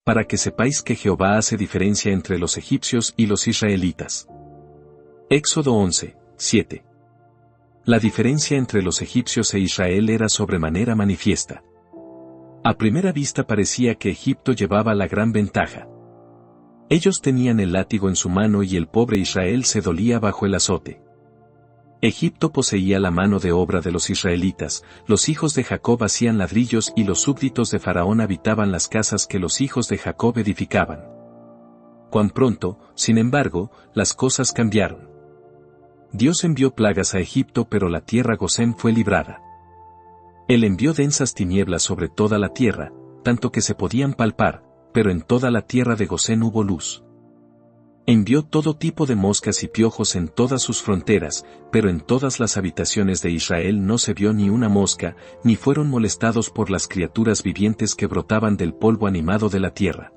para que sepáis que Jehová hace diferencia entre los egipcios y los israelitas. Éxodo 11, 7. La diferencia entre los egipcios e Israel era sobremanera manifiesta. A primera vista parecía que Egipto llevaba la gran ventaja. Ellos tenían el látigo en su mano y el pobre Israel se dolía bajo el azote. Egipto poseía la mano de obra de los israelitas, los hijos de Jacob hacían ladrillos y los súbditos de Faraón habitaban las casas que los hijos de Jacob edificaban. Cuán pronto, sin embargo, las cosas cambiaron. Dios envió plagas a Egipto, pero la tierra Gosén fue librada. Él envió densas tinieblas sobre toda la tierra, tanto que se podían palpar, pero en toda la tierra de Gosén hubo luz. Envió todo tipo de moscas y piojos en todas sus fronteras, pero en todas las habitaciones de Israel no se vio ni una mosca, ni fueron molestados por las criaturas vivientes que brotaban del polvo animado de la tierra.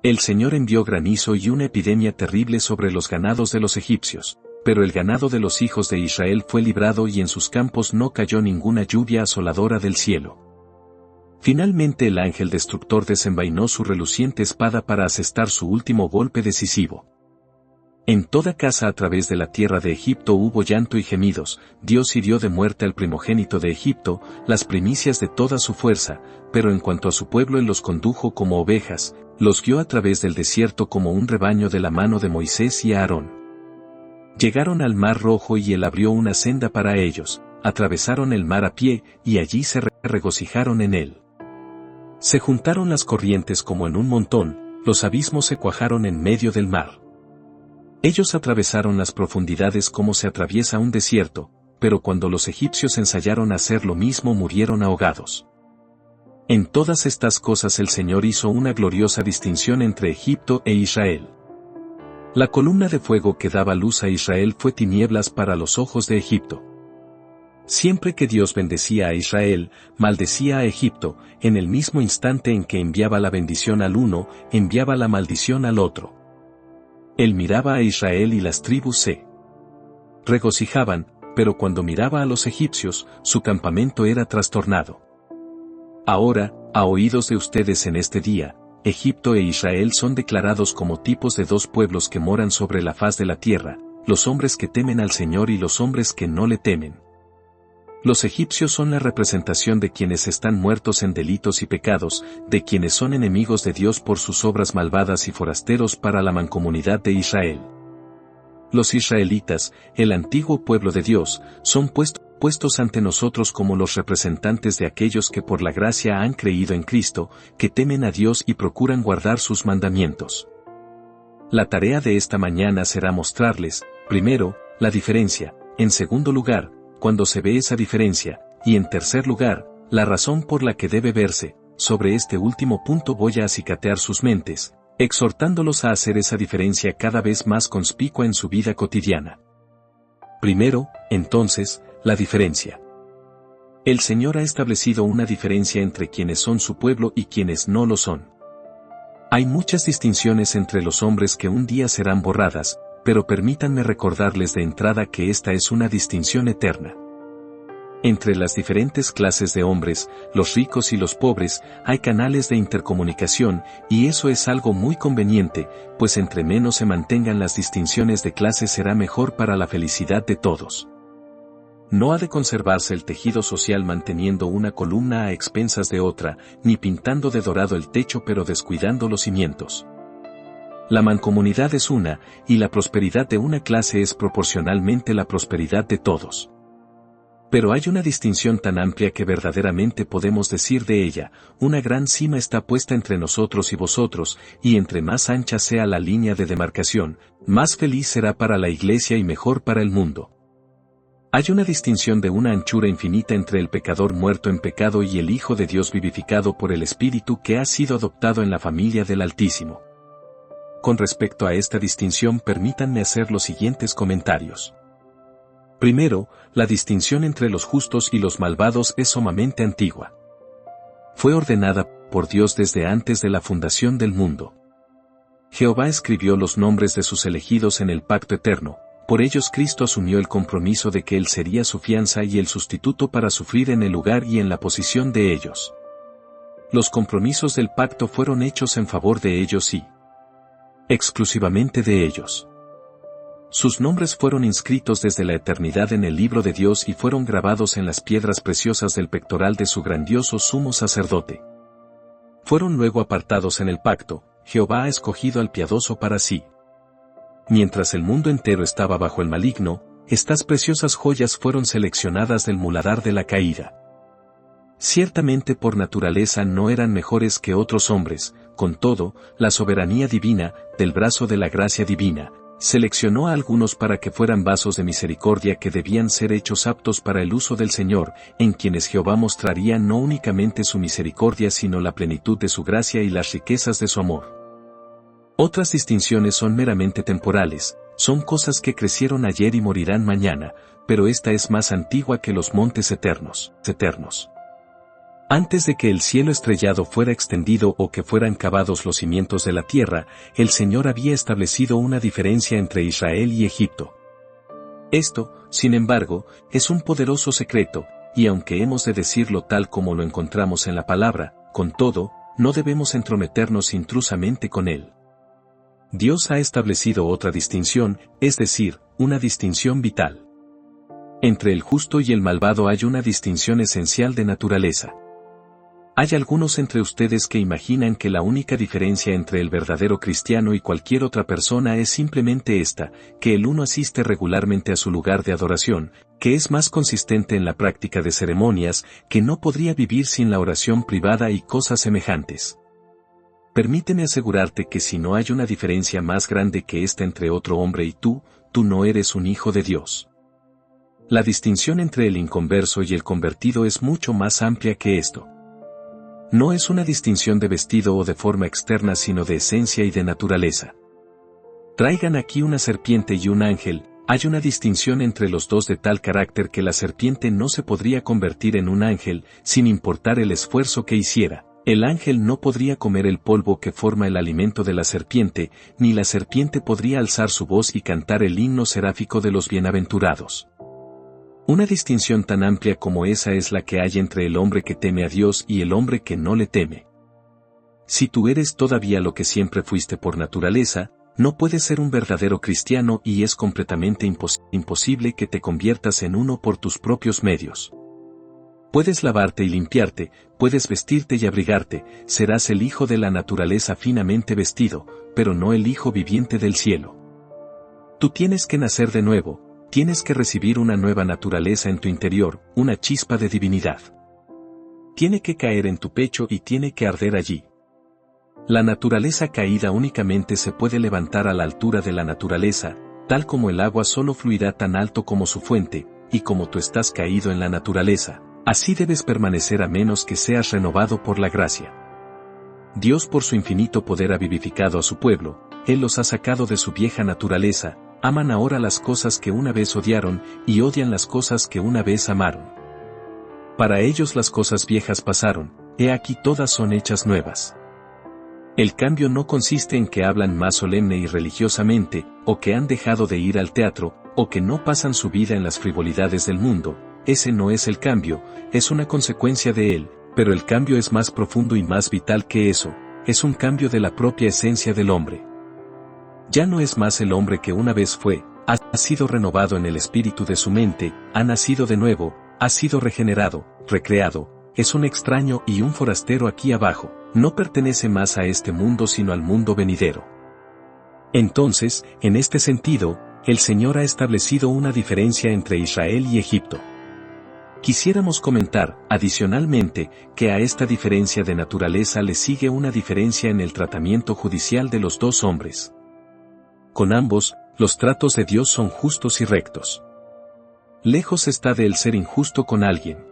El Señor envió granizo y una epidemia terrible sobre los ganados de los egipcios, pero el ganado de los hijos de Israel fue librado y en sus campos no cayó ninguna lluvia asoladora del cielo. Finalmente el ángel destructor desenvainó su reluciente espada para asestar su último golpe decisivo. En toda casa a través de la tierra de Egipto hubo llanto y gemidos, Dios hirió de muerte al primogénito de Egipto, las primicias de toda su fuerza, pero en cuanto a su pueblo él los condujo como ovejas, los guió a través del desierto como un rebaño de la mano de Moisés y Aarón. Llegaron al mar Rojo y él abrió una senda para ellos, atravesaron el mar a pie y allí se regocijaron en él. Se juntaron las corrientes como en un montón, los abismos se cuajaron en medio del mar. Ellos atravesaron las profundidades como se atraviesa un desierto, pero cuando los egipcios ensayaron hacer lo mismo murieron ahogados. En todas estas cosas el Señor hizo una gloriosa distinción entre Egipto e Israel. La columna de fuego que daba luz a Israel fue tinieblas para los ojos de Egipto. Siempre que Dios bendecía a Israel, maldecía a Egipto, en el mismo instante en que enviaba la bendición al uno, enviaba la maldición al otro. Él miraba a Israel y las tribus se regocijaban, pero cuando miraba a los egipcios, su campamento era trastornado. Ahora, a oídos de ustedes en este día, Egipto e Israel son declarados como tipos de dos pueblos que moran sobre la faz de la tierra, los hombres que temen al Señor y los hombres que no le temen. Los egipcios son la representación de quienes están muertos en delitos y pecados, de quienes son enemigos de Dios por sus obras malvadas y forasteros para la mancomunidad de Israel. Los israelitas, el antiguo pueblo de Dios, son puestos ante nosotros como los representantes de aquellos que por la gracia han creído en Cristo, que temen a Dios y procuran guardar sus mandamientos. La tarea de esta mañana será mostrarles, primero, la diferencia, en segundo lugar, cuando se ve esa diferencia, y en tercer lugar, la razón por la que debe verse. Sobre este último punto voy a acicatear sus mentes, exhortándolos a hacer esa diferencia cada vez más conspicua en su vida cotidiana. Primero, entonces, la diferencia. El Señor ha establecido una diferencia entre quienes son su pueblo y quienes no lo son. Hay muchas distinciones entre los hombres que un día serán borradas, pero permítanme recordarles de entrada que esta es una distinción eterna. Entre las diferentes clases de hombres, los ricos y los pobres, hay canales de intercomunicación, y eso es algo muy conveniente, pues entre menos se mantengan las distinciones de clase será mejor para la felicidad de todos. No ha de conservarse el tejido social manteniendo una columna a expensas de otra, ni pintando de dorado el techo pero descuidando los cimientos. La mancomunidad es una, y la prosperidad de una clase es proporcionalmente la prosperidad de todos. Pero hay una distinción tan amplia que verdaderamente podemos decir de ella, una gran cima está puesta entre nosotros y vosotros, y entre más ancha sea la línea de demarcación, más feliz será para la Iglesia y mejor para el mundo. Hay una distinción de una anchura infinita entre el pecador muerto en pecado y el Hijo de Dios vivificado por el Espíritu que ha sido adoptado en la familia del Altísimo. Con respecto a esta distinción permítanme hacer los siguientes comentarios. Primero, la distinción entre los justos y los malvados es sumamente antigua. Fue ordenada por Dios desde antes de la fundación del mundo. Jehová escribió los nombres de sus elegidos en el pacto eterno, por ellos Cristo asumió el compromiso de que Él sería su fianza y el sustituto para sufrir en el lugar y en la posición de ellos. Los compromisos del pacto fueron hechos en favor de ellos y exclusivamente de ellos. Sus nombres fueron inscritos desde la eternidad en el libro de Dios y fueron grabados en las piedras preciosas del pectoral de su grandioso sumo sacerdote. Fueron luego apartados en el pacto. Jehová ha escogido al piadoso para sí. Mientras el mundo entero estaba bajo el maligno, estas preciosas joyas fueron seleccionadas del muladar de la caída. Ciertamente por naturaleza no eran mejores que otros hombres, con todo, la soberanía divina, del brazo de la gracia divina, seleccionó a algunos para que fueran vasos de misericordia que debían ser hechos aptos para el uso del Señor, en quienes Jehová mostraría no únicamente su misericordia sino la plenitud de su gracia y las riquezas de su amor. Otras distinciones son meramente temporales, son cosas que crecieron ayer y morirán mañana, pero esta es más antigua que los montes eternos. Antes de que el cielo estrellado fuera extendido o que fueran cavados los cimientos de la tierra, el Señor había establecido una diferencia entre Israel y Egipto. Esto, sin embargo, es un poderoso secreto, y aunque hemos de decirlo tal como lo encontramos en la palabra, con todo, no debemos entrometernos intrusamente con él. Dios ha establecido otra distinción, es decir, una distinción vital. Entre el justo y el malvado hay una distinción esencial de naturaleza. Hay algunos entre ustedes que imaginan que la única diferencia entre el verdadero cristiano y cualquier otra persona es simplemente esta, que el uno asiste regularmente a su lugar de adoración, que es más consistente en la práctica de ceremonias, que no podría vivir sin la oración privada y cosas semejantes. Permíteme asegurarte que si no hay una diferencia más grande que esta entre otro hombre y tú no eres un hijo de Dios. La distinción entre el inconverso y el convertido es mucho más amplia que esto. No es una distinción de vestido o de forma externa sino de esencia y de naturaleza. Traigan aquí una serpiente y un ángel, hay una distinción entre los dos de tal carácter que la serpiente no se podría convertir en un ángel, sin importar el esfuerzo que hiciera. El ángel no podría comer el polvo que forma el alimento de la serpiente, ni la serpiente podría alzar su voz y cantar el himno seráfico de los bienaventurados. Una distinción tan amplia como esa es la que hay entre el hombre que teme a Dios y el hombre que no le teme. Si tú eres todavía lo que siempre fuiste por naturaleza, no puedes ser un verdadero cristiano y es completamente imposible que te conviertas en uno por tus propios medios. Puedes lavarte y limpiarte, puedes vestirte y abrigarte, serás el hijo de la naturaleza finamente vestido, pero no el hijo viviente del cielo. Tú tienes que nacer de nuevo. Tienes que recibir una nueva naturaleza en tu interior, una chispa de divinidad. Tiene que caer en tu pecho y tiene que arder allí. La naturaleza caída únicamente se puede levantar a la altura de la naturaleza, tal como el agua solo fluirá tan alto como su fuente, y como tú estás caído en la naturaleza, así debes permanecer a menos que seas renovado por la gracia. Dios por su infinito poder ha vivificado a su pueblo, Él los ha sacado de su vieja naturaleza, aman ahora las cosas que una vez odiaron, y odian las cosas que una vez amaron. Para ellos las cosas viejas pasaron, he aquí todas son hechas nuevas. El cambio no consiste en que hablan más solemne y religiosamente, o que han dejado de ir al teatro, o que no pasan su vida en las frivolidades del mundo, ese no es el cambio, es una consecuencia de él, pero el cambio es más profundo y más vital que eso, es un cambio de la propia esencia del hombre. Ya no es más el hombre que una vez fue, ha sido renovado en el espíritu de su mente, ha nacido de nuevo, ha sido regenerado, recreado, es un extraño y un forastero aquí abajo, no pertenece más a este mundo sino al mundo venidero. Entonces, en este sentido, el Señor ha establecido una diferencia entre Israel y Egipto. Quisiéramos comentar, adicionalmente, que a esta diferencia de naturaleza le sigue una diferencia en el tratamiento judicial de los dos hombres. Con ambos, los tratos de Dios son justos y rectos. Lejos está de él ser injusto con alguien.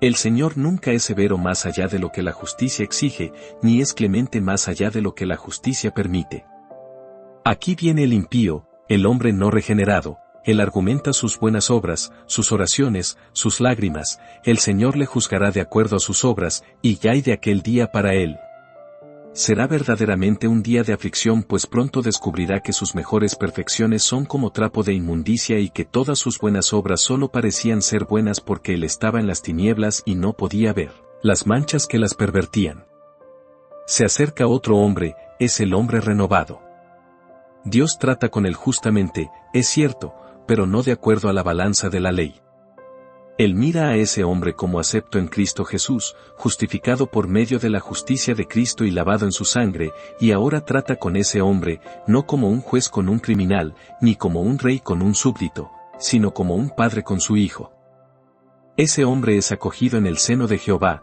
El Señor nunca es severo más allá de lo que la justicia exige, ni es clemente más allá de lo que la justicia permite. Aquí viene el impío, el hombre no regenerado, él argumenta sus buenas obras, sus oraciones, sus lágrimas, el Señor le juzgará de acuerdo a sus obras, y ya hay de aquel día para él. Será verdaderamente un día de aflicción pues pronto descubrirá que sus mejores perfecciones son como trapo de inmundicia y que todas sus buenas obras solo parecían ser buenas porque él estaba en las tinieblas y no podía ver. las manchas que las pervertían. Se acerca otro hombre, es el hombre renovado. Dios trata con él justamente, es cierto, pero no de acuerdo a la balanza de la ley. Él mira a ese hombre como acepto en Cristo Jesús, justificado por medio de la justicia de Cristo y lavado en su sangre, y ahora trata con ese hombre, no como un juez con un criminal, ni como un rey con un súbdito, sino como un padre con su hijo. Ese hombre es acogido en el seno de Jehová,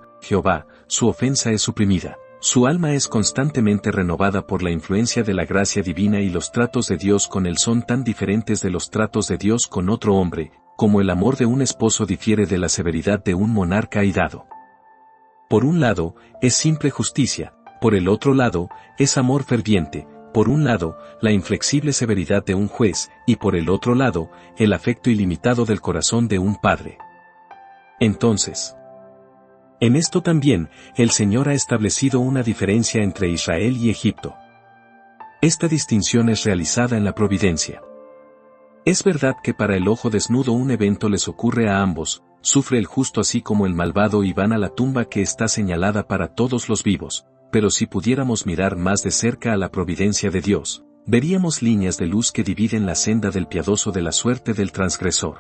su ofensa es suprimida. Su alma es constantemente renovada por la influencia de la gracia divina y los tratos de Dios con él son tan diferentes de los tratos de Dios con otro hombre, como el amor de un esposo difiere de la severidad de un monarca airado. Por un lado, es simple justicia, por el otro lado, es amor ferviente, por un lado, la inflexible severidad de un juez, y por el otro lado, el afecto ilimitado del corazón de un padre. Entonces, en esto también, el Señor ha establecido una diferencia entre Israel y Egipto. Esta distinción es realizada en la providencia. Es verdad que para el ojo desnudo un evento les ocurre a ambos, sufre el justo así como el malvado y van a la tumba que está señalada para todos los vivos, pero si pudiéramos mirar más de cerca a la providencia de Dios, veríamos líneas de luz que dividen la senda del piadoso de la suerte del transgresor.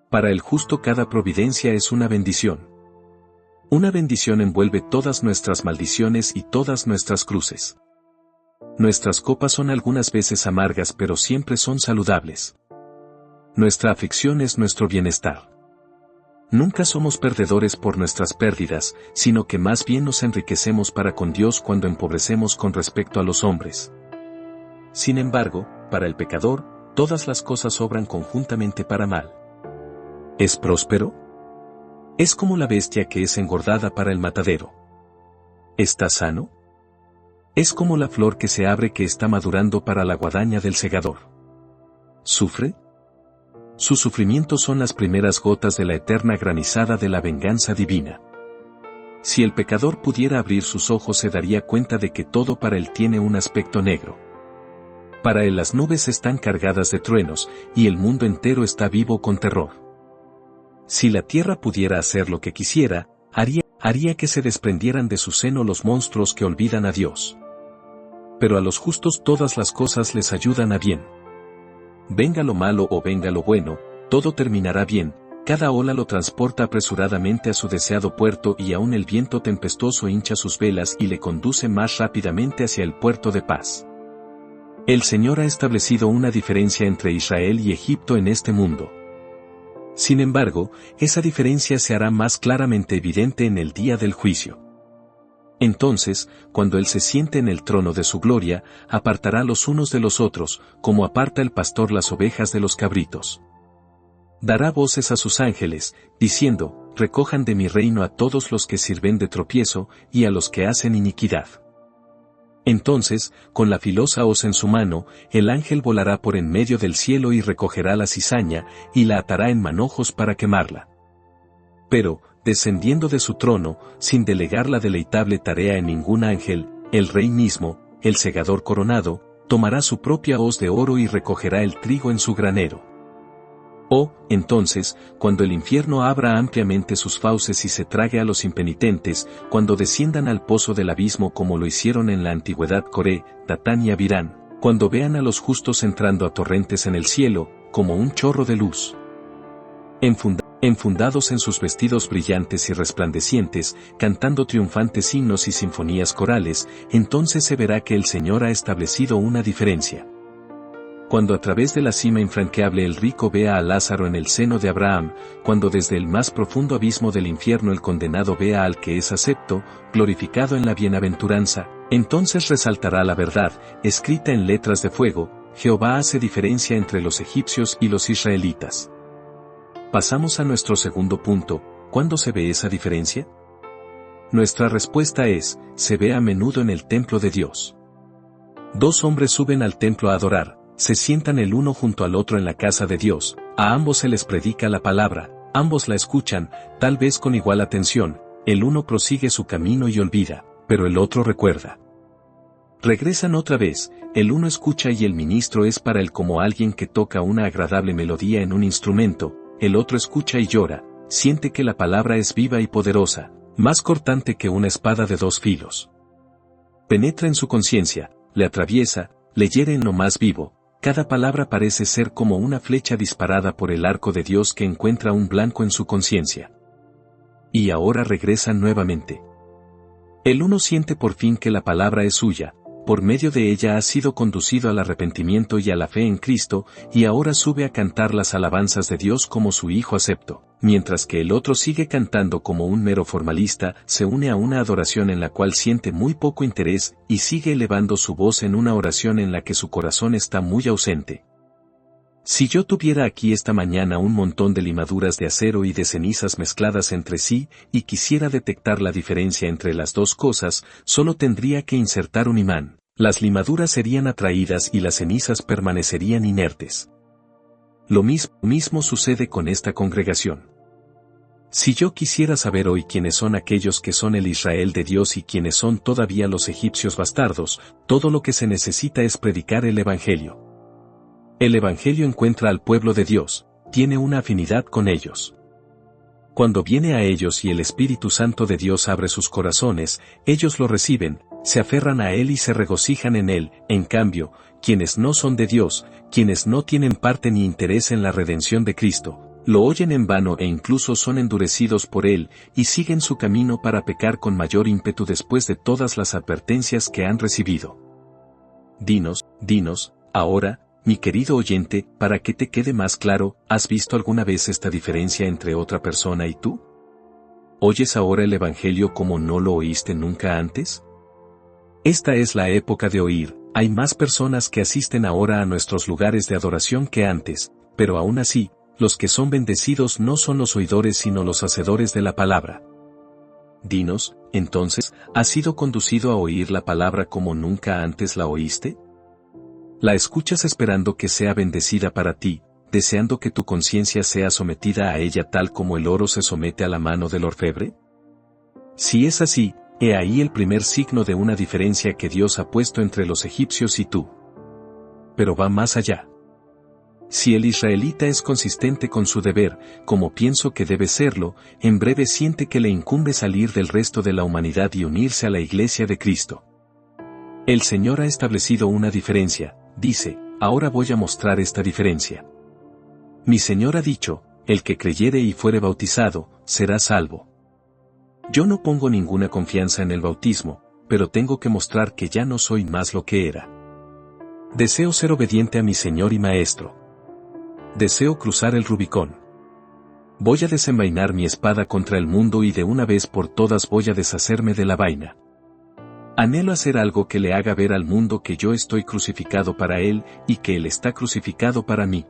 Para el justo cada providencia es una bendición. Una bendición envuelve todas nuestras maldiciones y todas nuestras cruces. Nuestras copas son algunas veces amargas pero siempre son saludables. Nuestra aflicción es nuestro bienestar. Nunca somos perdedores por nuestras pérdidas, sino que más bien nos enriquecemos para con Dios cuando empobrecemos con respecto a los hombres. Sin embargo, para el pecador, todas las cosas obran conjuntamente para mal. ¿Es próspero? Es como la bestia que es engordada para el matadero. ¿Está sano? Es como la flor que se abre que está madurando para la guadaña del segador. ¿Sufre? Sus sufrimientos son las primeras gotas de la eterna granizada de la venganza divina. Si el pecador pudiera abrir sus ojos se daría cuenta de que todo para él tiene un aspecto negro. Para él las nubes están cargadas de truenos, y el mundo entero está vivo con terror. Si la tierra pudiera hacer lo que quisiera, haría que se desprendieran de su seno los monstruos que olvidan a Dios. Pero a los justos todas las cosas les ayudan a bien. Venga lo malo o venga lo bueno, todo terminará bien, cada ola lo transporta apresuradamente a su deseado puerto y aún el viento tempestuoso hincha sus velas y le conduce más rápidamente hacia el puerto de paz. El Señor ha establecido una diferencia entre Israel y Egipto en este mundo. Sin embargo, esa diferencia se hará más claramente evidente en el día del juicio. Entonces, cuando Él se siente en el trono de su gloria, apartará los unos de los otros, como aparta el pastor las ovejas de los cabritos. Dará voces a sus ángeles, diciendo, recojan de mi reino a todos los que sirven de tropiezo, y a los que hacen iniquidad. Entonces, con la filosa hoz en su mano, el ángel volará por en medio del cielo y recogerá la cizaña, y la atará en manojos para quemarla. Pero, descendiendo de su trono, sin delegar la deleitable tarea en ningún ángel, el rey mismo, el segador coronado, tomará su propia hoz de oro y recogerá el trigo en su granero. Oh, entonces, cuando el infierno abra ampliamente sus fauces y se trague a los impenitentes, cuando desciendan al pozo del abismo como lo hicieron en la antigüedad Coré, Datán y Abirán, cuando vean a los entrando a torrentes en el cielo, como un chorro de luz. Enfundados en sus vestidos brillantes y resplandecientes, cantando triunfantes himnos y sinfonías corales, entonces se verá que el Señor ha establecido una diferencia. Cuando a través de la cima infranqueable el rico vea a Lázaro en el seno de Abraham, cuando desde el más profundo abismo del infierno el condenado vea al que es acepto, glorificado en la bienaventuranza, entonces resaltará la verdad, escrita en letras de fuego: Jehová hace diferencia entre los egipcios y los israelitas. Pasamos a nuestro segundo punto: ¿cuándo se ve esa diferencia? Nuestra respuesta es: se ve a menudo en el templo de Dios. Dos hombres suben al templo a adorar, se sientan el uno junto al otro en la casa de Dios, a ambos se les predica la palabra, ambos la escuchan, tal vez con igual atención, el uno prosigue su camino y olvida, pero el otro recuerda. Regresan otra vez, el uno escucha y el ministro es para él como alguien que toca una agradable melodía en un instrumento, el otro escucha y llora, siente que la palabra es viva y poderosa, Más cortante que una espada de dos filos. Penetra en su conciencia, le atraviesa, le hiere en lo más vivo. Cada palabra parece ser como una flecha disparada por el arco de Dios que encuentra un blanco en su conciencia. Y ahora regresan nuevamente. El uno siente por fin que la palabra es suya, por medio de ella ha sido conducido al arrepentimiento y a la fe en Cristo, y ahora sube a cantar las alabanzas de Dios como su hijo acepto, mientras que el otro sigue cantando como un mero formalista, se une a una adoración en la cual siente muy poco interés, y sigue elevando su voz en una oración en la que su corazón está muy ausente. Si yo tuviera aquí esta mañana un montón de limaduras de acero y de cenizas mezcladas entre sí, y quisiera detectar la diferencia entre las dos cosas, solo tendría que insertar un imán. Las limaduras serían atraídas y las cenizas permanecerían inertes. Lo mismo sucede con esta congregación. Si yo quisiera saber hoy quiénes son aquellos que son el Israel de Dios y quiénes son todavía los egipcios bastardos, todo lo que se necesita es predicar el Evangelio. El Evangelio encuentra al pueblo de Dios, tiene una afinidad con ellos. Cuando viene a ellos y el Espíritu Santo de Dios abre sus corazones, ellos lo reciben, se aferran a Él y se regocijan en Él. En cambio, quienes no son de Dios, quienes no tienen parte ni interés en la redención de Cristo, lo oyen en vano e incluso son endurecidos por Él, y siguen su camino para pecar con mayor ímpetu después de todas las advertencias que han recibido. Dinos, ahora, mi querido oyente, para que te quede más claro, ¿has visto alguna vez esta diferencia entre otra persona y tú? ¿Oyes ahora el Evangelio como no lo oíste nunca antes? Esta es la época de oír, hay más personas que asisten ahora a nuestros lugares de adoración que antes, pero aún así, los que son bendecidos no son los oidores sino los hacedores de la palabra. Dinos, entonces, ¿has sido conducido a oír la palabra como nunca antes la oíste? ¿La escuchas esperando que sea bendecida para ti, deseando que tu conciencia sea sometida a ella tal como el oro se somete a la mano del orfebre? Si es así, he ahí el primer signo de una diferencia que Dios ha puesto entre los egipcios y tú. Pero va más allá. Si el israelita es consistente con su deber, como pienso que debe serlo, en breve siente que le incumbe salir del resto de la humanidad y unirse a la Iglesia de Cristo. El Señor ha establecido una diferencia, dice, ahora voy a mostrar esta diferencia. Mi Señor ha dicho, el que creyere y fuere bautizado, será salvo. Yo no pongo ninguna confianza en el bautismo, pero tengo que mostrar que ya no soy más lo que era. Deseo ser obediente a mi Señor y Maestro. Deseo cruzar el Rubicón. Voy a desenvainar mi espada contra el mundo y de una vez por todas voy a deshacerme de la vaina. Anhelo hacer algo que le haga ver al mundo que yo estoy crucificado para él y que él está crucificado para mí.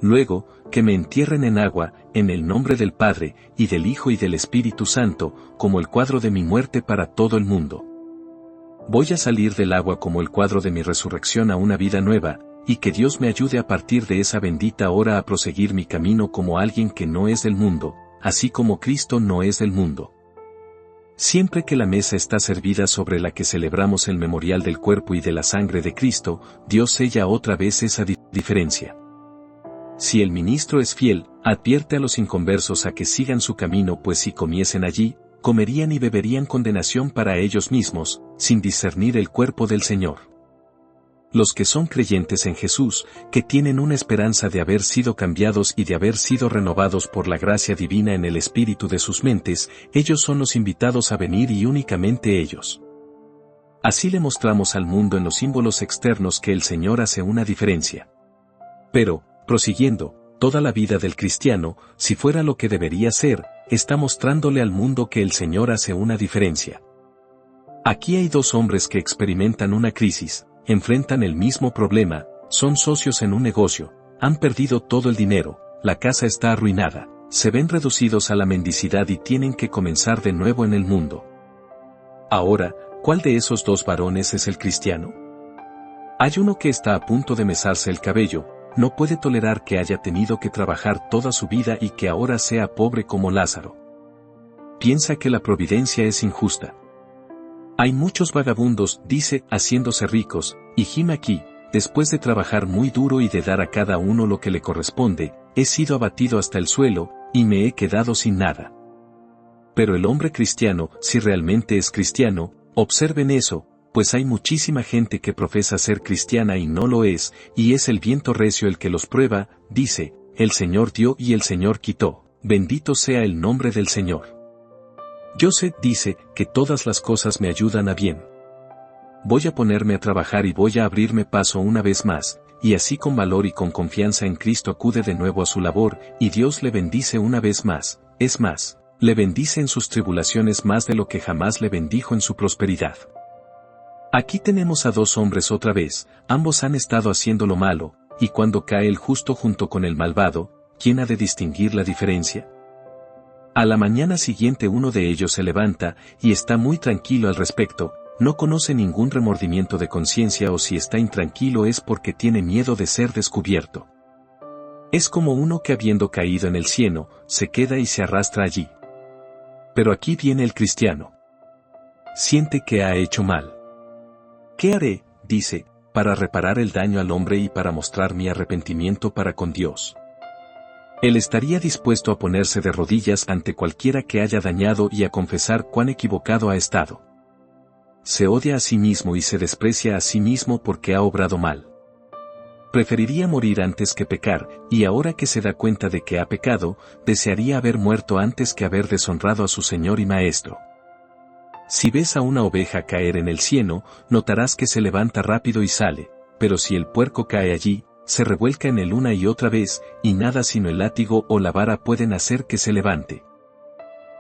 Luego, que me entierren en agua, en el nombre del Padre, y del Hijo y del Espíritu Santo, como el cuadro de mi muerte para todo el mundo. Voy a salir del agua como el cuadro de mi resurrección a una vida nueva, y que Dios me ayude a partir de esa bendita hora a proseguir mi camino como alguien que no es del mundo, así como Cristo no es del mundo. Siempre que la mesa está servida sobre la que celebramos el memorial del cuerpo y de la sangre de Cristo, Dios sella otra vez esa diferencia. Si el ministro es fiel, advierte a los inconversos a que sigan su camino, pues si comiesen allí, comerían y beberían condenación para ellos mismos, sin discernir el cuerpo del Señor. Los que son creyentes en Jesús, que tienen una esperanza de haber sido cambiados y de haber sido renovados por la gracia divina en el espíritu de sus mentes, ellos son los invitados a venir y únicamente ellos. Así le mostramos al mundo en los símbolos externos que el Señor hace una diferencia. Pero, prosiguiendo, toda la vida del cristiano, si fuera lo que debería ser, está mostrándole al mundo que el Señor hace una diferencia. Aquí hay dos hombres que experimentan una crisis. Enfrentan el mismo problema, son socios en un negocio, han perdido todo el dinero, la casa está arruinada, se ven reducidos a la mendicidad y tienen que comenzar de nuevo en el mundo. Ahora, ¿cuál de esos dos varones es el cristiano? Hay uno que está a punto de mesarse el cabello, no puede tolerar que haya tenido que trabajar toda su vida y que ahora sea pobre como Lázaro. Piensa que la providencia es injusta. Hay muchos vagabundos, dice, haciéndose ricos, y gime aquí, después de trabajar muy duro y de dar a cada uno lo que le corresponde, he sido abatido hasta el suelo, y me he quedado sin nada. Pero el hombre cristiano, si realmente es cristiano, observen eso, pues hay muchísima gente que profesa ser cristiana y no lo es, y es el viento recio el que los prueba, dice, el Señor dio y el Señor quitó, bendito sea el nombre del Señor. Joseph dice que todas las cosas me ayudan a bien. Voy a ponerme a trabajar y voy a abrirme paso una vez más, y así con valor y con confianza en Cristo acude de nuevo a su labor, y Dios le bendice una vez más, es más, le bendice en sus tribulaciones más de lo que jamás le bendijo en su prosperidad. Aquí tenemos a dos hombres otra vez, ambos han estado haciendo lo malo, y cuando cae el justo junto con el malvado, ¿quién ha de distinguir la diferencia? A la mañana siguiente uno de ellos se levanta, y está muy tranquilo al respecto, no conoce ningún remordimiento de conciencia o si está intranquilo es porque tiene miedo de ser descubierto. Es como uno que habiendo caído en el cieno, se queda y se arrastra allí. Pero aquí viene el cristiano. Siente que ha hecho mal. ¿Qué haré?, dice, para reparar el daño al hombre y para mostrar mi arrepentimiento para con Dios. Él estaría dispuesto a ponerse de rodillas ante cualquiera que haya dañado y a confesar cuán equivocado ha estado. Se odia a sí mismo y se desprecia a sí mismo porque ha obrado mal. Preferiría morir antes que pecar, y ahora que se da cuenta de que ha pecado, desearía haber muerto antes que haber deshonrado a su Señor y Maestro. Si ves a una oveja caer en el cieno, notarás que se levanta rápido y sale, pero si el puerco cae allí, se revuelca en él una y otra vez, y nada sino el látigo o la vara pueden hacer que se levante.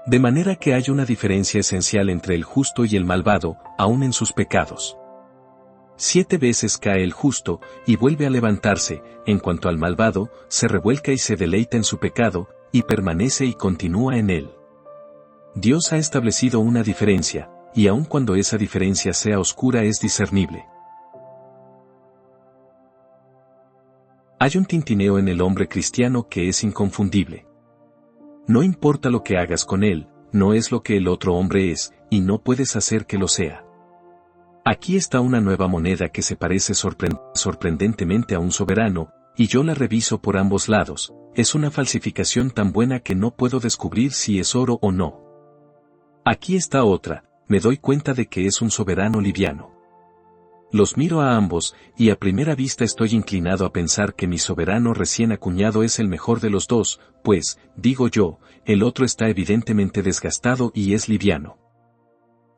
De manera que hay una diferencia esencial entre el justo y el malvado, aun en sus pecados. 7 veces cae el justo, y vuelve a levantarse, en cuanto al malvado, se revuelca y se deleita en su pecado, y permanece y continúa en él. Dios ha establecido una diferencia, y aun cuando esa diferencia sea oscura es discernible. Hay un tintineo en el hombre cristiano que es inconfundible. No importa lo que hagas con él, no es lo que el otro hombre es, y no puedes hacer que lo sea. Aquí está una nueva moneda que se parece sorprendentemente a un soberano, y yo la reviso por ambos lados, es una falsificación tan buena que no puedo descubrir si es oro o no. Aquí está otra, me doy cuenta de que es un soberano liviano. Los miro a ambos, y a primera vista estoy inclinado a pensar que mi soberano recién acuñado es el mejor de los dos, pues, digo yo, el otro está evidentemente desgastado y es liviano.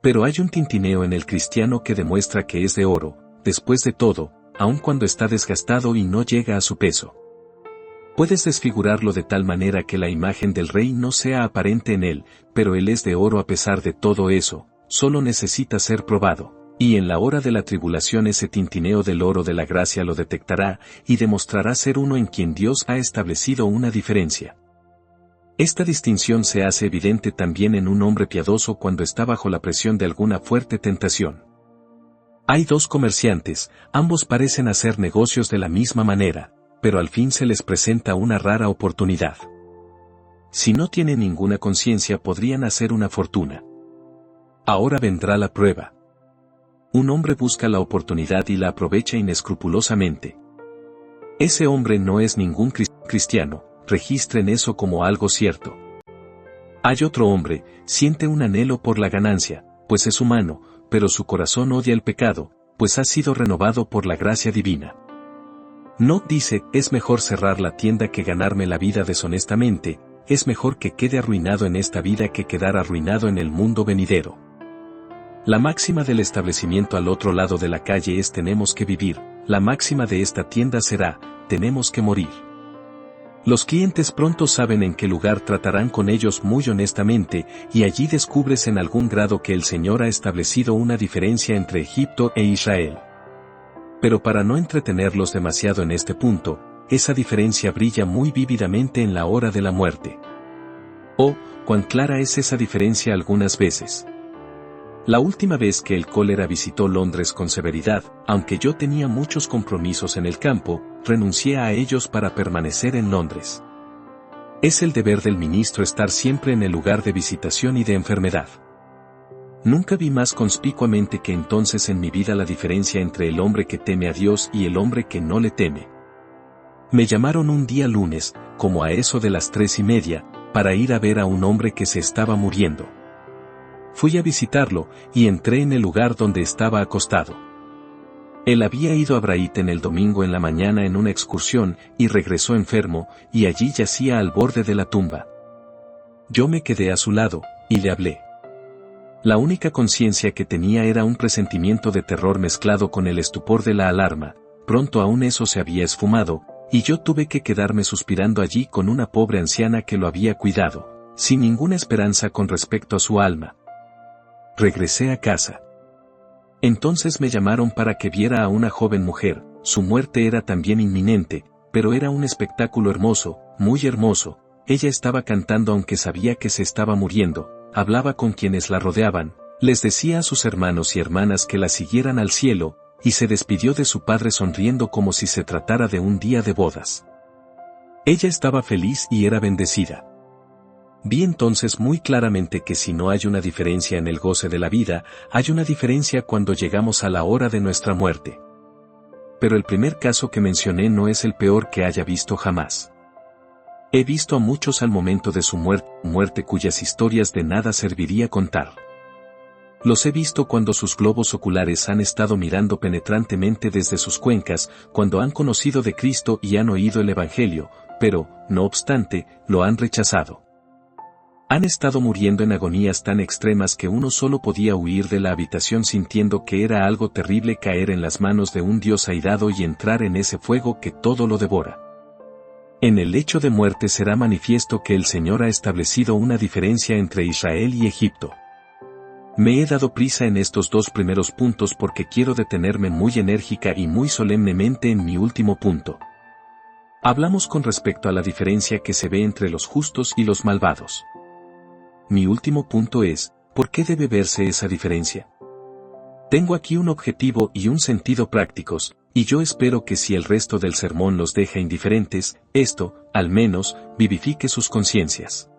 Pero hay un tintineo en el cristiano que demuestra que es de oro, después de todo, aun cuando está desgastado y no llega a su peso. Puedes desfigurarlo de tal manera que la imagen del rey no sea aparente en él, pero él es de oro a pesar de todo eso, solo necesita ser probado. Y en la hora de la tribulación ese tintineo del oro de la gracia lo detectará, y demostrará ser uno en quien Dios ha establecido una diferencia. Esta distinción se hace evidente también en un hombre piadoso cuando está bajo la presión de alguna fuerte tentación. Hay dos comerciantes, ambos parecen hacer negocios de la misma manera, pero al fin se les presenta una rara oportunidad. Si no tienen ninguna conciencia podrían hacer una fortuna. Ahora vendrá la prueba. Un hombre busca la oportunidad y la aprovecha inescrupulosamente. Ese hombre no es ningún cristiano, registren eso como algo cierto. Hay otro hombre, siente un anhelo por la ganancia, pues es humano, pero su corazón odia el pecado, pues ha sido renovado por la gracia divina. No dice, es mejor cerrar la tienda que ganarme la vida deshonestamente, es mejor que quede arruinado en esta vida que quedar arruinado en el mundo venidero. La máxima del establecimiento al otro lado de la calle es tenemos que vivir, la máxima de esta tienda será, tenemos que morir. Los clientes pronto saben en qué lugar tratarán con ellos muy honestamente, y allí descubres en algún grado que el Señor ha establecido una diferencia entre Egipto e Israel. Pero para no entretenerlos demasiado en este punto, esa diferencia brilla muy vívidamente en la hora de la muerte. Oh, cuán clara es esa diferencia algunas veces. La última vez que el cólera visitó Londres con severidad, aunque yo tenía muchos compromisos en el campo, renuncié a ellos para permanecer en Londres. Es el deber del ministro estar siempre en el lugar de visitación y de enfermedad. Nunca vi más conspicuamente que entonces en mi vida la diferencia entre el hombre que teme a Dios y el hombre que no le teme. Me llamaron un día lunes, como a eso de las 3:30, para ir a ver a un hombre que se estaba muriendo. Fui a visitarlo, y entré en el lugar donde estaba acostado. Él había ido a Braithwaite el domingo en la mañana en una excursión, y regresó enfermo, y allí yacía al borde de la tumba. Yo me quedé a su lado, y le hablé. La única conciencia que tenía era un presentimiento de terror mezclado con el estupor de la alarma. Pronto aún eso se había esfumado, y yo tuve que quedarme suspirando allí con una pobre anciana que lo había cuidado, sin ninguna esperanza con respecto a su alma. Regresé a casa. Entonces me llamaron para que viera a una joven mujer. Su muerte era también inminente, pero era un espectáculo hermoso, muy hermoso. Ella estaba cantando aunque sabía que se estaba muriendo. Hablaba con quienes la rodeaban, les decía a sus hermanos y hermanas que la siguieran al cielo, y se despidió de su padre sonriendo como si se tratara de un día de bodas. Ella estaba feliz y era bendecida. Vi entonces muy claramente que si no hay una diferencia en el goce de la vida, hay una diferencia cuando llegamos a la hora de nuestra muerte. Pero el primer caso que mencioné no es el peor que haya visto jamás. He visto a muchos al momento de su muerte cuyas historias de nada serviría contar. Los he visto cuando sus globos oculares han estado mirando penetrantemente desde sus cuencas, cuando han conocido de Cristo y han oído el Evangelio, pero, no obstante, lo han rechazado. Han estado muriendo en agonías tan extremas que uno solo podía huir de la habitación sintiendo que era algo terrible caer en las manos de un Dios airado y entrar en ese fuego que todo lo devora. En el lecho de muerte será manifiesto que el Señor ha establecido una diferencia entre Israel y Egipto. Me he dado prisa en estos dos primeros puntos porque quiero detenerme muy enérgica y muy solemnemente en mi último punto. Hablamos con respecto a la diferencia que se ve entre los justos y los malvados. Mi último punto es, ¿por qué debe verse esa diferencia? Tengo aquí un objetivo y un sentido prácticos, y yo espero que si el resto del sermón los deja indiferentes, esto, al menos, vivifique sus conciencias.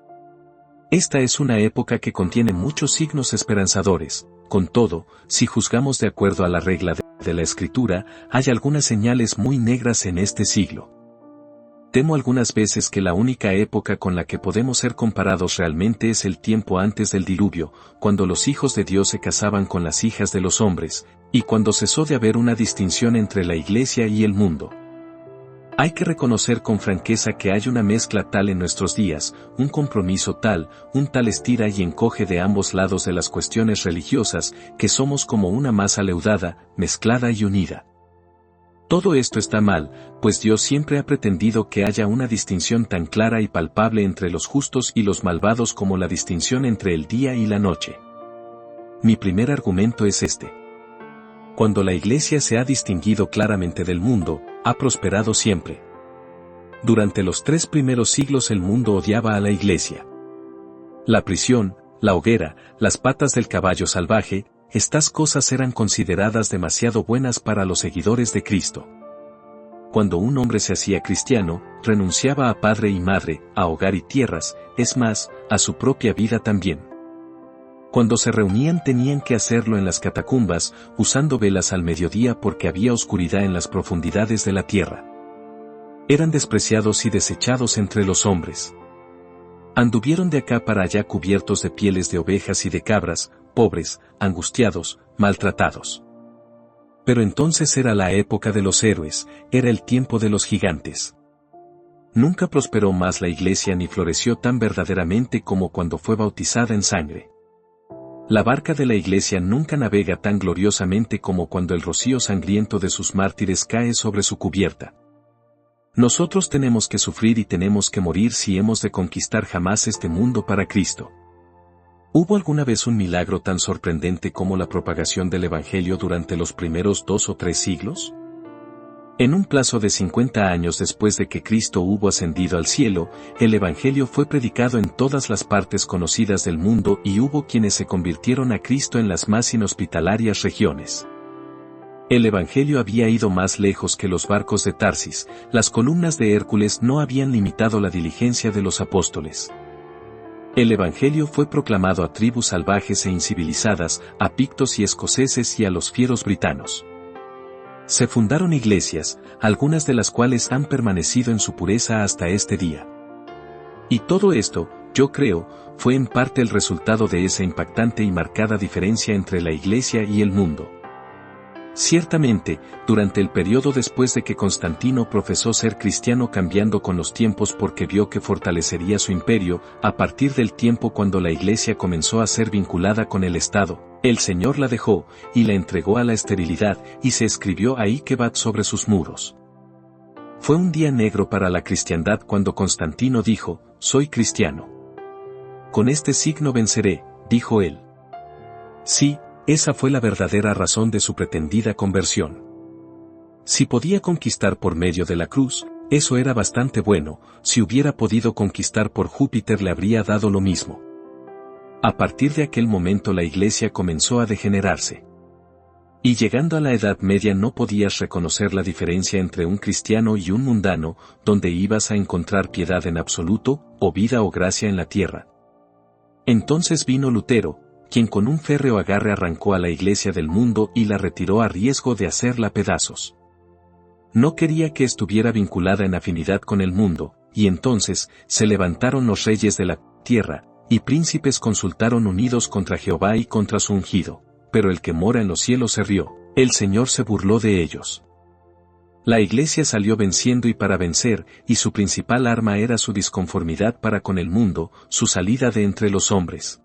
Esta es una época que contiene muchos signos esperanzadores. Con todo, si juzgamos de acuerdo a la regla de la Escritura, hay algunas señales muy negras en este siglo. Temo algunas veces que la única época con la que podemos ser comparados realmente es el tiempo antes del diluvio, cuando los hijos de Dios se casaban con las hijas de los hombres, y cuando cesó de haber una distinción entre la Iglesia y el mundo. Hay que reconocer con franqueza que hay una mezcla tal en nuestros días, un compromiso tal, un tal estira y encoge de ambos lados de las cuestiones religiosas, que somos como una masa leudada, mezclada y unida. Todo esto está mal, pues Dios siempre ha pretendido que haya una distinción tan clara y palpable entre los justos y los malvados como la distinción entre el día y la noche. Mi primer argumento es este. Cuando la Iglesia se ha distinguido claramente del mundo, ha prosperado siempre. Durante los 3 primeros siglos el mundo odiaba a la Iglesia. La prisión, la hoguera, las patas del caballo salvaje, estas cosas eran consideradas demasiado buenas para los seguidores de Cristo. Cuando un hombre se hacía cristiano, renunciaba a padre y madre, a hogar y tierras, es más, a su propia vida también. Cuando se reunían tenían que hacerlo en las catacumbas, usando velas al mediodía porque había oscuridad en las profundidades de la tierra. Eran despreciados y desechados entre los hombres. Anduvieron de acá para allá cubiertos de pieles de ovejas y de cabras, pobres, angustiados, maltratados. Pero entonces era la época de los héroes, era el tiempo de los gigantes. Nunca prosperó más la Iglesia ni floreció tan verdaderamente como cuando fue bautizada en sangre. La barca de la Iglesia nunca navega tan gloriosamente como cuando el rocío sangriento de sus mártires cae sobre su cubierta. Nosotros tenemos que sufrir y tenemos que morir si hemos de conquistar jamás este mundo para Cristo. ¿Hubo alguna vez un milagro tan sorprendente como la propagación del Evangelio durante los primeros 2 o 3 siglos? En un plazo de 50 años después de que Cristo hubo ascendido al cielo, el Evangelio fue predicado en todas las partes conocidas del mundo y hubo quienes se convirtieron a Cristo en las más inhospitalarias regiones. El Evangelio había ido más lejos que los barcos de Tarsis, las columnas de Hércules no habían limitado la diligencia de los apóstoles. El Evangelio fue proclamado a tribus salvajes e incivilizadas, a pictos y escoceses y a los fieros britanos. Se fundaron iglesias, algunas de las cuales han permanecido en su pureza hasta este día. Y todo esto, yo creo, fue en parte el resultado de esa impactante y marcada diferencia entre la Iglesia y el mundo. Ciertamente, durante el periodo después de que Constantino profesó ser cristiano cambiando con los tiempos porque vio que fortalecería su imperio, a partir del tiempo cuando la Iglesia comenzó a ser vinculada con el Estado, el Señor la dejó, y la entregó a la esterilidad, y se escribió ahí Kebat sobre sus muros. Fue un día negro para la cristiandad cuando Constantino dijo, soy cristiano. Con este signo venceré, dijo él. Sí, esa fue la verdadera razón de su pretendida conversión. Si podía conquistar por medio de la cruz, eso era bastante bueno, si hubiera podido conquistar por Júpiter le habría dado lo mismo. A partir de aquel momento la Iglesia comenzó a degenerarse. Y llegando a la Edad Media no podías reconocer la diferencia entre un cristiano y un mundano, donde ibas a encontrar piedad en absoluto, o vida o gracia en la tierra. Entonces vino Lutero, quien con un férreo agarre arrancó a la Iglesia del mundo y la retiró a riesgo de hacerla pedazos. No quería que estuviera vinculada en afinidad con el mundo, y entonces se levantaron los reyes de la tierra, y príncipes consultaron unidos contra Jehová y contra su ungido, pero el que mora en los cielos se rió, el Señor se burló de ellos. La Iglesia salió venciendo y para vencer, y su principal arma era su disconformidad para con el mundo, su salida de entre los hombres.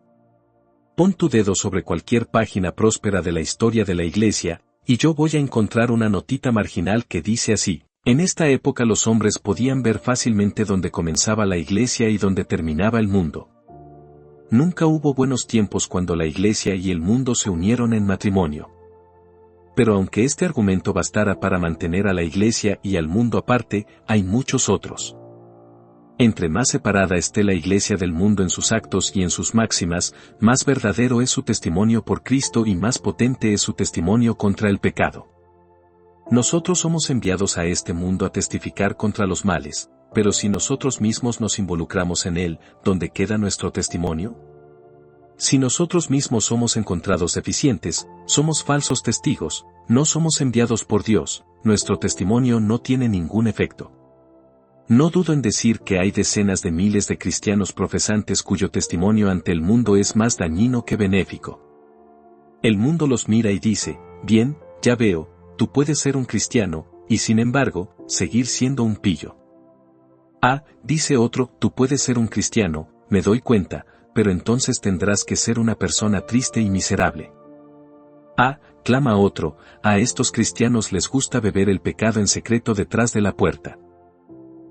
Pon tu dedo sobre cualquier página próspera de la historia de la Iglesia, y yo voy a encontrar una notita marginal que dice así: en esta época los hombres podían ver fácilmente dónde comenzaba la Iglesia y dónde terminaba el mundo. Nunca hubo buenos tiempos cuando la Iglesia y el mundo se unieron en matrimonio. Pero aunque este argumento bastara para mantener a la Iglesia y al mundo aparte, hay muchos otros. Entre más separada esté la Iglesia del mundo en sus actos y en sus máximas, más verdadero es su testimonio por Cristo y más potente es su testimonio contra el pecado. Nosotros somos enviados a este mundo a testificar contra los males, pero si nosotros mismos nos involucramos en él, ¿dónde queda nuestro testimonio? Si nosotros mismos somos encontrados deficientes, somos falsos testigos, no somos enviados por Dios, nuestro testimonio no tiene ningún efecto. No dudo en decir que hay decenas de miles de cristianos profesantes cuyo testimonio ante el mundo es más dañino que benéfico. El mundo los mira y dice, bien, ya veo, tú puedes ser un cristiano, y sin embargo, seguir siendo un pillo. Ah, dice otro, tú puedes ser un cristiano, me doy cuenta, pero entonces tendrás que ser una persona triste y miserable. Ah, clama otro, a estos cristianos les gusta beber el pecado en secreto detrás de la puerta.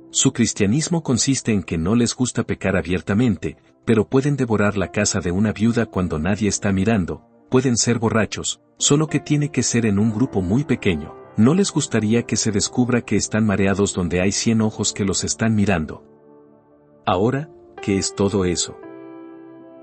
Su cristianismo consiste en que no les gusta pecar abiertamente, pero pueden devorar la casa de una viuda cuando nadie está mirando, pueden ser borrachos, solo que tiene que ser en un grupo muy pequeño. No les gustaría que se descubra que están mareados donde hay 100 ojos que los están mirando. Ahora, ¿qué es todo eso?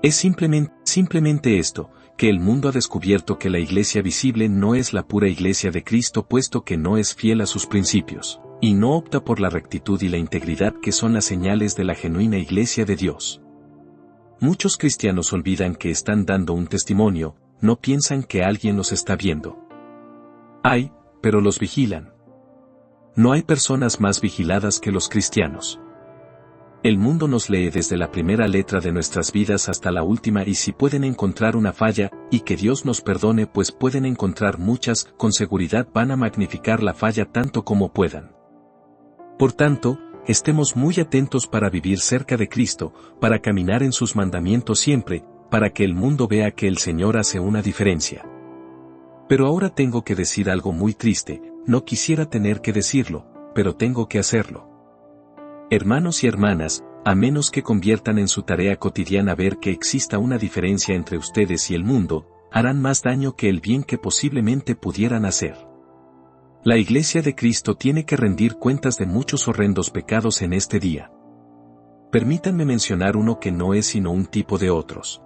Es simplemente esto, que el mundo ha descubierto que la iglesia visible no es la pura iglesia de Cristo puesto que no es fiel a sus principios, y no opta por la rectitud y la integridad que son las señales de la genuina iglesia de Dios. Muchos cristianos olvidan que están dando un testimonio, no piensan que alguien los está viendo. Pero los vigilan. No hay personas más vigiladas que los cristianos. El mundo nos lee desde la primera letra de nuestras vidas hasta la última y si pueden encontrar una falla, y que Dios nos perdone pues pueden encontrar muchas, con seguridad van a magnificar la falla tanto como puedan. Por tanto, estemos muy atentos para vivir cerca de Cristo, para caminar en sus mandamientos siempre, para que el mundo vea que el Señor hace una diferencia. Pero ahora tengo que decir algo muy triste, no quisiera tener que decirlo, pero tengo que hacerlo. Hermanos y hermanas, a menos que conviertan en su tarea cotidiana ver que exista una diferencia entre ustedes y el mundo, harán más daño que el bien que posiblemente pudieran hacer. La Iglesia de Cristo tiene que rendir cuentas de muchos horrendos pecados en este día. Permítanme mencionar uno que no es sino un tipo de otros.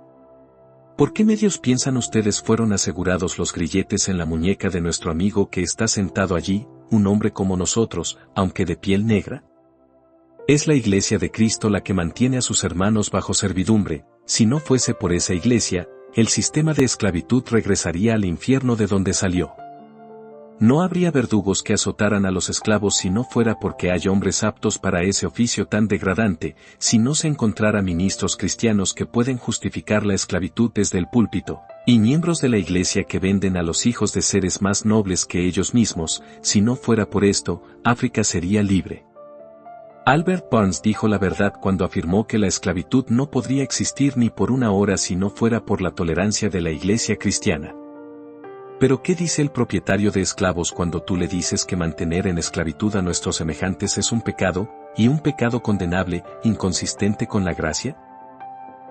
¿Por qué medios piensan ustedes fueron asegurados los grilletes en la muñeca de nuestro amigo que está sentado allí, un hombre como nosotros, aunque de piel negra? Es la Iglesia de Cristo la que mantiene a sus hermanos bajo servidumbre. Si no fuese por esa Iglesia, el sistema de esclavitud regresaría al infierno de donde salió. No habría verdugos que azotaran a los esclavos si no fuera porque hay hombres aptos para ese oficio tan degradante, si no se encontrara ministros cristianos que pueden justificar la esclavitud desde el púlpito, y miembros de la iglesia que venden a los hijos de seres más nobles que ellos mismos. Si no fuera por esto, África sería libre. Albert Barnes dijo la verdad cuando afirmó que la esclavitud no podría existir ni por una hora si no fuera por la tolerancia de la iglesia cristiana. Pero ¿qué dice el propietario de esclavos cuando tú le dices que mantener en esclavitud a nuestros semejantes es un pecado, y un pecado condenable, inconsistente con la gracia?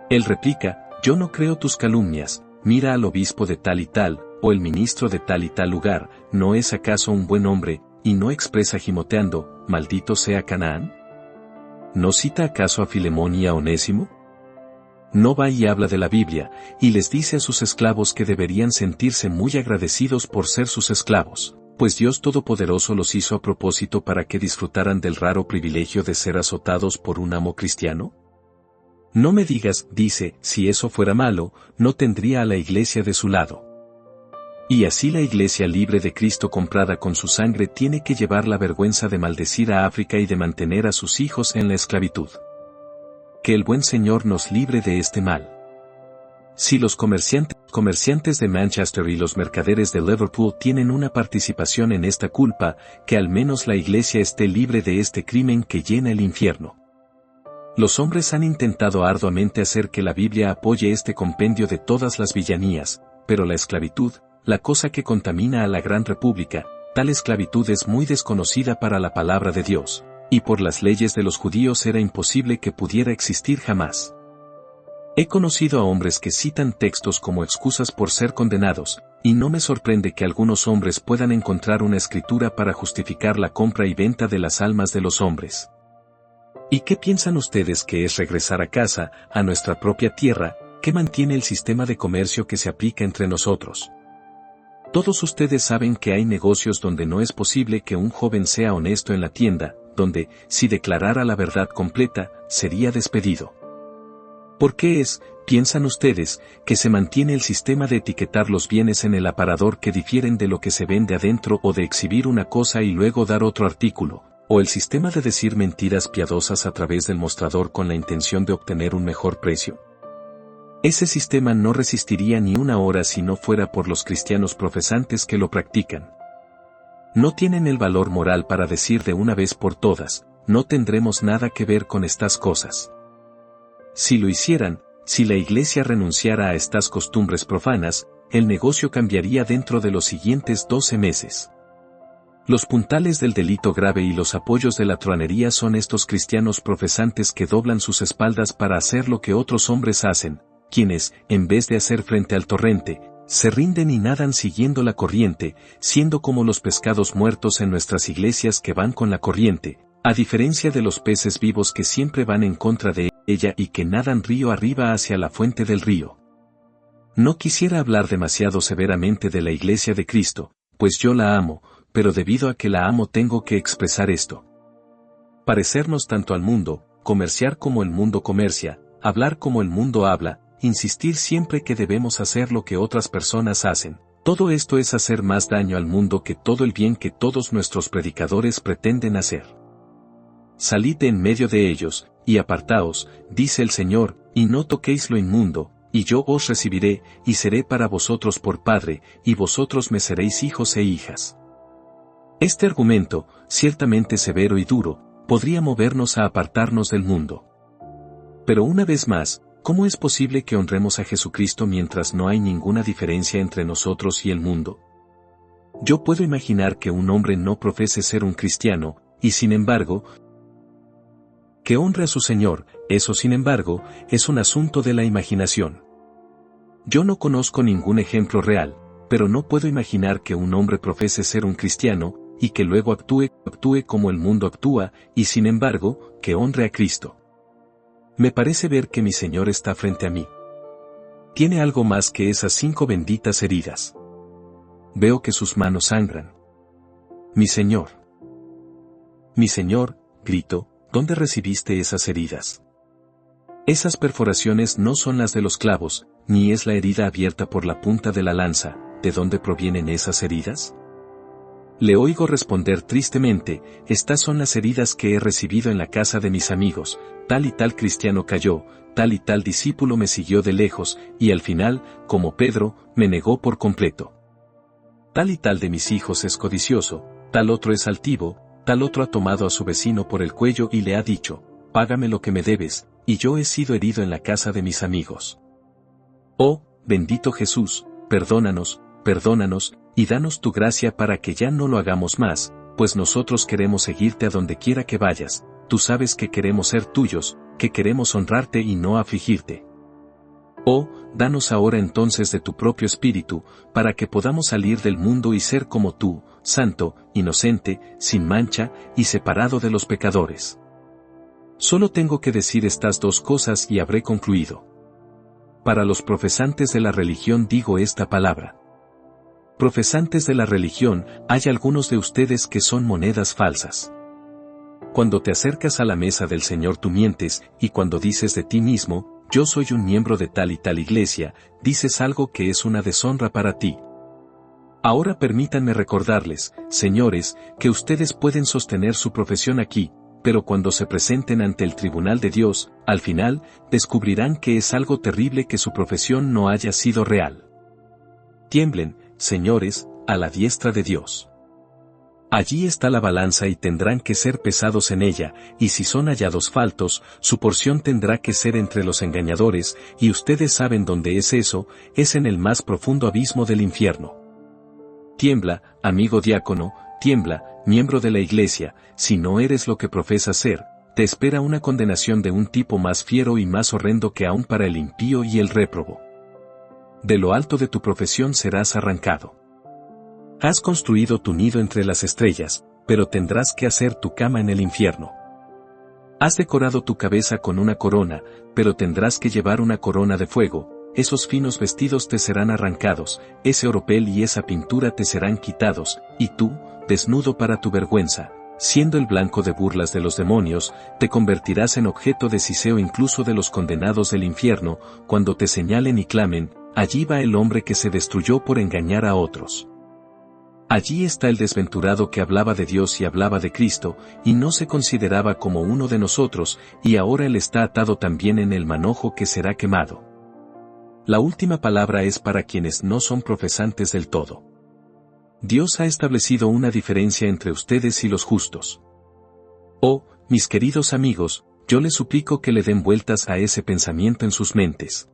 Él replica: yo no creo tus calumnias, mira al obispo de tal y tal, o el ministro de tal y tal lugar, ¿no es acaso un buen hombre, y no expresa gimoteando, maldito sea Canaán? ¿No cita acaso a Filemón y a Onésimo? No va y habla de la Biblia, y les dice a sus esclavos que deberían sentirse muy agradecidos por ser sus esclavos, pues Dios Todopoderoso los hizo a propósito para que disfrutaran del raro privilegio de ser azotados por un amo cristiano. No me digas, dice, si eso fuera malo, no tendría a la iglesia de su lado. Y así la iglesia libre de Cristo comprada con su sangre tiene que llevar la vergüenza de maldecir a África y de mantener a sus hijos en la esclavitud. Que el buen Señor nos libre de este mal. Si los comerciantes de Manchester y los mercaderes de Liverpool tienen una participación en esta culpa, que al menos la iglesia esté libre de este crimen que llena el infierno. Los hombres han intentado arduamente hacer que la Biblia apoye este compendio de todas las villanías, pero la esclavitud, la cosa que contamina a la gran república, tal esclavitud es muy desconocida para la palabra de Dios, y por las leyes de los judíos era imposible que pudiera existir jamás. He conocido a hombres que citan textos como excusas por ser condenados, y no me sorprende que algunos hombres puedan encontrar una escritura para justificar la compra y venta de las almas de los hombres. ¿Y qué piensan ustedes que es regresar a casa, a nuestra propia tierra, que mantiene el sistema de comercio que se aplica entre nosotros? Todos ustedes saben que hay negocios donde no es posible que un joven sea honesto en la tienda, donde, si declarara la verdad completa, sería despedido. ¿Por qué piensan ustedes, que se mantiene el sistema de etiquetar los bienes en el aparador que difieren de lo que se vende adentro, o de exhibir una cosa y luego dar otro artículo, o el sistema de decir mentiras piadosas a través del mostrador con la intención de obtener un mejor precio? Ese sistema no resistiría ni una hora si no fuera por los cristianos profesantes que lo practican. No tienen el valor moral para decir de una vez por todas: no tendremos nada que ver con estas cosas. Si lo hicieran, si la iglesia renunciara a estas costumbres profanas, el negocio cambiaría dentro de los siguientes 12 meses. Los puntales del delito grave y los apoyos de la truanería son estos cristianos profesantes que doblan sus espaldas para hacer lo que otros hombres hacen, quienes, en vez de hacer frente al torrente, se rinden y nadan siguiendo la corriente, siendo como los pescados muertos en nuestras iglesias que van con la corriente, a diferencia de los peces vivos que siempre van en contra de ella y que nadan río arriba hacia la fuente del río. No quisiera hablar demasiado severamente de la iglesia de Cristo, pues yo la amo, pero debido a que la amo tengo que expresar esto. Parecernos tanto al mundo, comerciar como el mundo comercia, hablar como el mundo habla, insistir siempre que debemos hacer lo que otras personas hacen. Todo esto es hacer más daño al mundo que todo el bien que todos nuestros predicadores pretenden hacer. Salid de en medio de ellos, y apartaos, dice el Señor, y no toquéis lo inmundo, y yo os recibiré, y seré para vosotros por padre, y vosotros me seréis hijos e hijas. Este argumento, ciertamente severo y duro, podría movernos a apartarnos del mundo. Pero una vez más, ¿cómo es posible que honremos a Jesucristo mientras no hay ninguna diferencia entre nosotros y el mundo? Yo puedo imaginar que un hombre no profese ser un cristiano, y sin embargo, que honre a su Señor. Eso sin embargo, es un asunto de la imaginación. Yo no conozco ningún ejemplo real, pero no puedo imaginar que un hombre profese ser un cristiano, y que luego actúe como el mundo actúa, y sin embargo, que honre a Cristo. Me parece ver que mi Señor está frente a mí. Tiene algo más que esas 5 benditas heridas. Veo que sus manos sangran. Mi Señor, grito, ¿dónde recibiste esas heridas? Esas perforaciones no son las de los clavos, ni es la herida abierta por la punta de la lanza. ¿De dónde provienen esas heridas? Le oigo responder tristemente, estas son las heridas que he recibido en la casa de mis amigos, tal y tal cristiano cayó, tal y tal discípulo me siguió de lejos, y al final, como Pedro, me negó por completo. Tal y tal de mis hijos es codicioso, tal otro es altivo, tal otro ha tomado a su vecino por el cuello y le ha dicho, págame lo que me debes, y yo he sido herido en la casa de mis amigos. Oh, bendito Jesús, perdónanos, perdónanos, y danos tu gracia para que ya no lo hagamos más, pues nosotros queremos seguirte a donde quiera que vayas, tú sabes que queremos ser tuyos, que queremos honrarte y no afligirte. Oh, danos ahora entonces de tu propio espíritu, para que podamos salir del mundo y ser como tú, santo, inocente, sin mancha, y separado de los pecadores. Solo tengo que decir estas dos cosas y habré concluido. Para los profesantes de la religión digo esta palabra. Profesantes de la religión, hay algunos de ustedes que son monedas falsas. Cuando te acercas a la mesa del Señor tú mientes, y cuando dices de ti mismo, yo soy un miembro de tal y tal iglesia, dices algo que es una deshonra para ti. Ahora permítanme recordarles, señores, que ustedes pueden sostener su profesión aquí, pero cuando se presenten ante el tribunal de Dios, al final, descubrirán que es algo terrible que su profesión no haya sido real. Tiemblen, señores, a la diestra de Dios. Allí está la balanza y tendrán que ser pesados en ella, y si son hallados faltos, su porción tendrá que ser entre los engañadores, y ustedes saben dónde es eso, es en el más profundo abismo del infierno. Tiembla, amigo diácono, tiembla, miembro de la iglesia, si no eres lo que profesas ser, te espera una condenación de un tipo más fiero y más horrendo que aún para el impío y el réprobo. De lo alto de tu profesión serás arrancado. Has construido tu nido entre las estrellas, pero tendrás que hacer tu cama en el infierno. Has decorado tu cabeza con una corona, pero tendrás que llevar una corona de fuego, esos finos vestidos te serán arrancados, ese oropel y esa pintura te serán quitados, y tú, desnudo para tu vergüenza, siendo el blanco de burlas de los demonios, te convertirás en objeto de siseo incluso de los condenados del infierno, cuando te señalen y clamen, allí va el hombre que se destruyó por engañar a otros. Allí está el desventurado que hablaba de Dios y hablaba de Cristo, y no se consideraba como uno de nosotros, y ahora él está atado también en el manojo que será quemado. La última palabra es para quienes no son profesantes del todo. Dios ha establecido una diferencia entre ustedes y los justos. Oh, mis queridos amigos, yo les suplico que le den vueltas a ese pensamiento en sus mentes.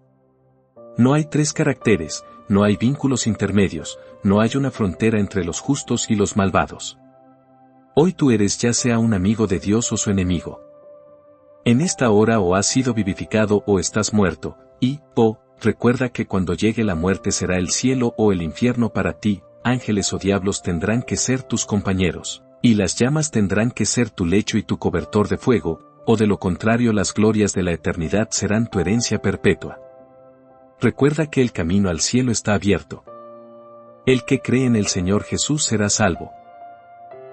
No hay tres caracteres, no hay vínculos intermedios, no hay una frontera entre los justos y los malvados. Hoy tú eres ya sea un amigo de Dios o su enemigo. En esta hora o has sido vivificado o estás muerto, y, recuerda que cuando llegue la muerte será el cielo o el infierno para ti, ángeles o diablos tendrán que ser tus compañeros, y las llamas tendrán que ser tu lecho y tu cobertor de fuego, o de lo contrario las glorias de la eternidad serán tu herencia perpetua. Recuerda que el camino al cielo está abierto. El que cree en el Señor Jesús será salvo.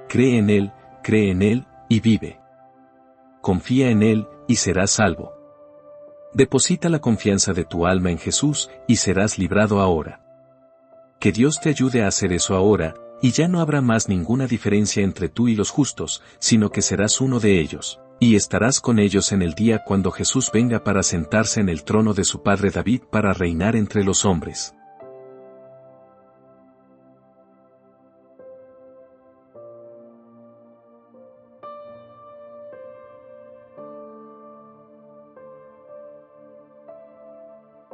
Cree en Él, y vive. Confía en Él, y serás salvo. Deposita la confianza de tu alma en Jesús, y serás librado ahora. Que Dios te ayude a hacer eso ahora, y ya no habrá más ninguna diferencia entre tú y los justos, sino que serás uno de ellos, y estarás con ellos en el día cuando Jesús venga para sentarse en el trono de su padre David para reinar entre los hombres.